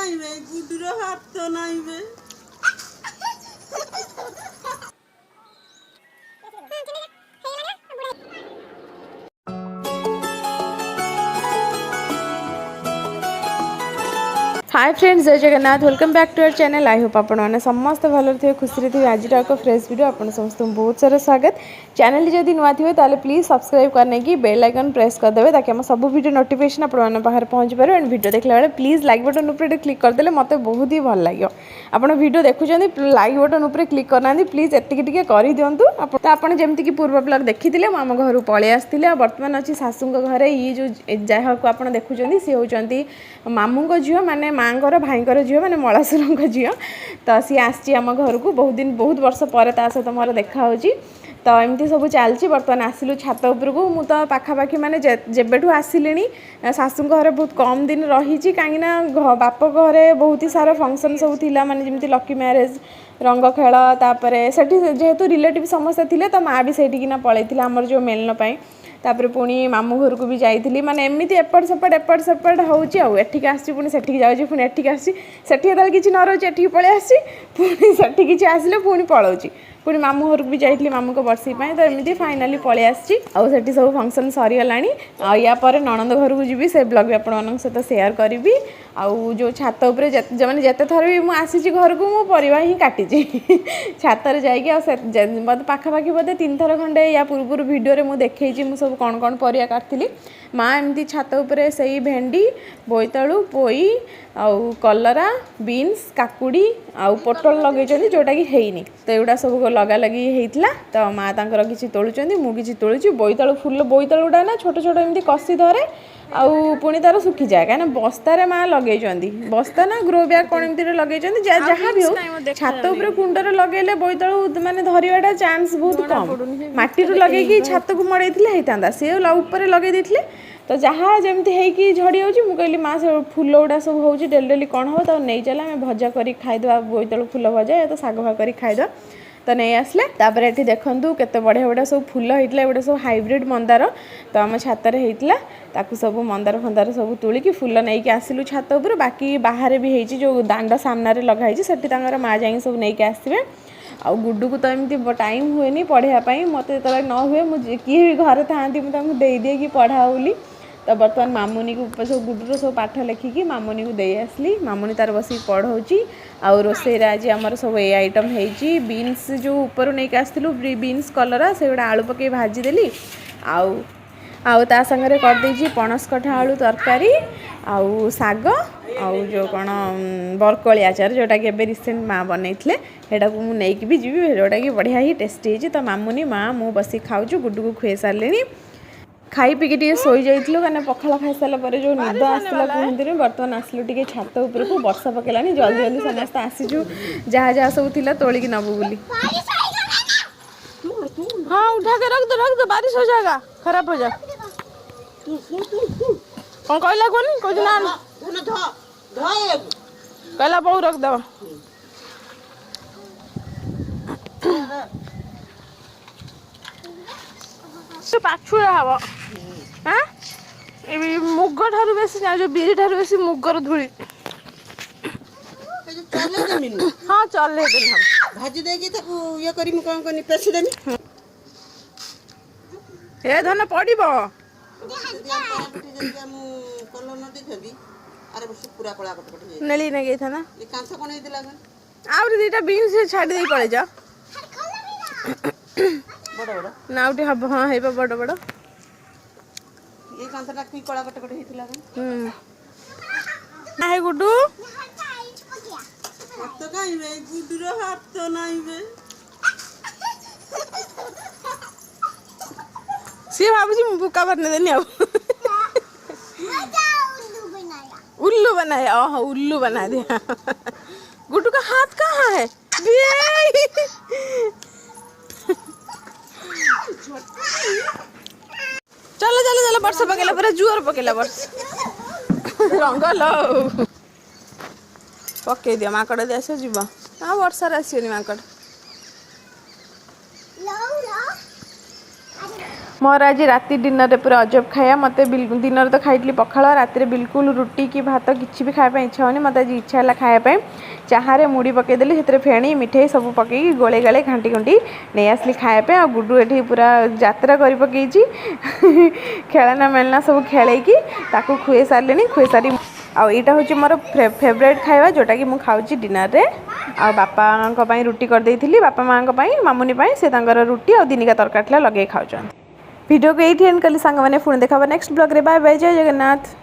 କାଇବେ ଗୁଡୁର ହାତ ନାଇବେ। Hi friends, जय Jagannath. Welcome back to our channel. I hope आपण मैंने समस्त भल थे खुशी थे। आज एक फ्रेश वीडियो आप समस्त बहुत सारा स्वागत। चैनल जदि नुआ थे ताले प्लीज सब्सक्राइब करने की बेल आइकन प्रेस करदे ताकि हम सब वीडियो नोटिफिकेशन आप पाखे पहुँच पारे। एंड वीडियो देखला बेले प्लीज लाइक बटन उपर क्लिक करदे मत बहुत ही भल लगे। आपड़ वीडियो देखुं लाइक बटन उपर क्लिक करना प्लीज एतिके कर दिंतु। तो आपड़ जमीक पूर्व ब्लॉग देखी थे आम घर पलि आसते बर्तमान अच्छी शाशु घर ये जो जहाँ को आप देखुं सी होती मामू झील माने माँगर भाईकर झील माने मलासुर झील। तो सी आसी आम घर को बहुत वर्ष पर सहित मोर देखा तो एमती सब चलती। बर्तमान आसिलु छात उपरकू मु तो पाखापाखि माने जेबेठू आसिली शाशु घर बहुत कम दिन रही कहीं बाप घरे बहुत ही सारा फंक्शन सब थिला माने जमती लकी मैरेज रंग खेल सेठी जेहेतु रिलेटिव समस्ते थे तो माँ भी सेठिकिना पलैती आमर जो मेलन तापर पुणी मामू घर को भी जाइली माने एमती एपट सेपट होची एठिक आसी पुणी सेठिक जाऊँगी पुणी एठिक आसी सेठी किसी न रोचे एठिक पलि आसी पुणी सेठी किसी आसिले पुणी पलाऊँगी पुणी मामू घर को भी जाइली मामू को बर्षी तो एमती फाइनाली पलि आसी सेठी सब फंक्शन सरीगलानी। या पर नणंद घर को जी से ब्लॉग भी आपण सहित सेयार करी। आउ जो छात उपरे मैंने जिते थर भी मुझे घर को मो परिवा ही काटी छातर जाइए पाखापाखि बोधे 3 थर खंडे या पूर्व वीडियो मुझे देखी मुझे सब कौन कौन परिया काटली। माँ एमती छात उपरे से भेंडी बोईतालु पोई आउ कलरा बीन्स काकुड़ी आउ पोटल लगे जोटा कि हैनी तो एगुड़ा सब लगा लगी होता। तो माँ तांकर किसी तोलुचंदी मु किसी तोलुची बोईतालु फुल बोईतालुटा ना छोट छोट एमती कषि धरे आउ पुणी तार सुखी जाए कहीं बस्तार माँ लगे बस्ता ना ग्रो बैग कौन एमती लगे जहाँ भी हो छात उपर कुंडर लगेले बोईतालु माने धरिवाटा चांस बहुत कम। माटी लगे छात को मड़े होता सी ऊपर लगे देते तो जहाँ जमती है झड़ी हो मुझे माँ से फूल गुड़ा सब हो डेली डेली कौन हो तो नहीं चला आम भजा कर खाईदे बोईतालु फूल भजा या तो शाग भाग कर खाईदे तो नहीं आसले। तापर ये देखूँ केते बढ़िया बढ़िया सब फूल होता एगुड़ा सब हाइब्रिड मंदार तो आम छातर होता ताकू सब मंदार फंदार सब तुलिकी फूल नहीं आसिलु छात उपर बाकी बाहर भी होती जो दांड सामने लगाई से माँ जा सब नहीं आसवे। आ गुड्डू को तो एमती टाइम हुए पढ़ाई मत जो न हुए मुझे किए भी घर था मुझे दे दिए कि पढ़ा बोली। तो बर्तमान मामुनी को सब गुड्डूर सब पाठ लिखिकी मामुनी को दे आसली मामुनी तार बस पढ़ाऊँगी। आउ रोसईर आज आमर सब ए आइटम होती बीन्स जो ऊपर नहीं आसलु बीन्स कलरा से गुड़ा आलू पकई भाजीदेली आउ ता संगे करदे पणस कठा आलू तरकारी आउ शाग आउ जो कौन बरकोली आचार जोटा कि एबे रिसेंट माँ बनई हेटा को मुझे नहीं भी जी जोटा कि बढ़िया ही टेस्टी है। तो मामुनी माँ मु बस खाऊँ गुड्डू को खुए सारे खाई पीकी टे शोई जाइलु कहीं पखाला खाई सारापर जो निद आसला कहते बर्तमान आसलु टे छात उपरकू वर्षा पकेलानी जल्दी जल्दी समस्त आसीचु जहाँ जहाँ सब थिला तोलिकी नबु बोली। हाँ उठा के रख दो बारिश हो जाएगा खराब हो जाए कौन कहला कौन कुछ ना कहला बहु रख दो पाछुआ हम हाँ मुग ठार बेसी जो बिरी ठार बेसी मुगर धूली हाँ चले भाजी देगी ये करी मु कौन करनी पेसी देमी ए धन पड़िबो कलर न देथबी अरे बस पूरा कला कट नेली ने गई था ना ये कांसा कोन हेदिला आउरी दीटा बीन्स छाड़ दे पड़े जा बड़ बड़ ना उठी हब हाँ हेबा बड़ बड़ ये कांसाटा की कला कट हेतिला ना है गुड्डू हाथ काइबे गुड्डूर हाथ नाइबे सी भाभी मु बुका बनने देनी अब उल्लू बनाया ओह उल्लू बना दिया। गुड्डू का हाथ कहाँ है चलो चलो चलो वर्षा पकेला पूरा जुआर पकेला वर्ष रंग लो पकई दियो माकड़ दे आस जीव हाँ वर्षार आसनी माकड़ मोर आज राति डिनर पूरा अजब खाया मत दिन तो खाई पखाल राति बिल्कुल रुटी कि भात किसी भी खायापी इच्छा होनी मत आज इच्छा है खायापी चाहे मुड़ी पकईदेली से फेणी मिठाई सब पकई गोले गाले घाटी घुंटी नहीं आसली खायापी आ गुडू ये पूरा यात्रा कर पकई खेलना मेलना सब खेलैकी ताकू खुए सारे खुए सारी आईटा हूँ मोर फेवरेट खाଇବା जोटा कि मुझे खाऊँ डिनर रे आ बापा रुटी कर देइथिली बापा माँ मामुनी से रुटी और दिनिका तरकारी लगे खाऊँ वीडियो को ये एंड कली सांग मैंने पुणी देखा नेक्स्ट ब्लॉग रे बाय बाय जय जगन्नाथ।